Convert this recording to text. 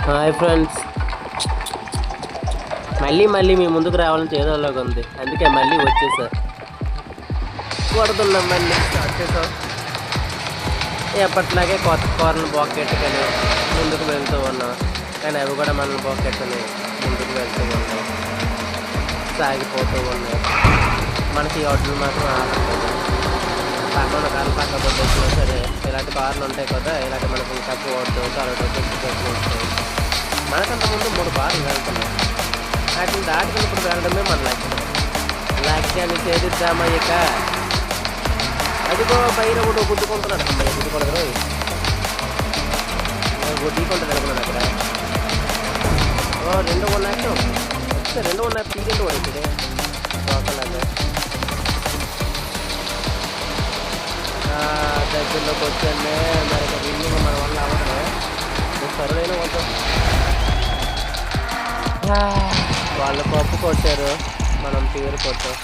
Hi friends, మళ్ళీ మీ ముందుకు రావాలని చేదోలాగా ఉంది. అందుకే మళ్ళీ వచ్చేసా. కొడుతున్నాం, మళ్ళీ స్టార్ట్ చేసాం. ఎప్పట్లాగే కొత్త కూరలు బాకెట్టుకొని ముందుకు వెళ్తూ ఉన్నాం. కానీ అవి కూడా మనం బాకెట్టుని ముందుకు వెళ్తూ ఉన్నాం, సాగిపోతూ ఉన్నాయి. మనకి ఈ ఒడ్లు మాత్రం ఆగలేదు. పక్కన కార్లు పక్క పొద్దున్నా సరే ఇలాంటి కార్లు ఉంటాయి కదా, ఇలాంటి మనకు తక్కువ వద్దు కలవడం వస్తాయి. మనకంత ముందు 3 కార్లు వెళ్తున్నాయి. వాటిని దాటుకుని ఇప్పుడు వెళ్ళడమే మన లక్ష్యాన్ని ఛేదిద్దామా. ఇక అదిగో పైన కూడా గుద్దుకుంటున్నాడు. అమ్మాయి గుద్దుకోలేదు, గుద్దుకుంటాడు అనుకున్నాడు అక్కడ. 2 ఉన్నాయి, 2 ఉన్నాయి, పీరియడ్ పడుతుంది ఒకలాగా. దగ్గరలోకి వచ్చానే మరి బిల్డింగ్ మన వల్ల అవ్వడమే. సరుడైన వద్దాం. వాళ్ళు పప్పు కొట్టారు, మనం పేరు కొట్టాం.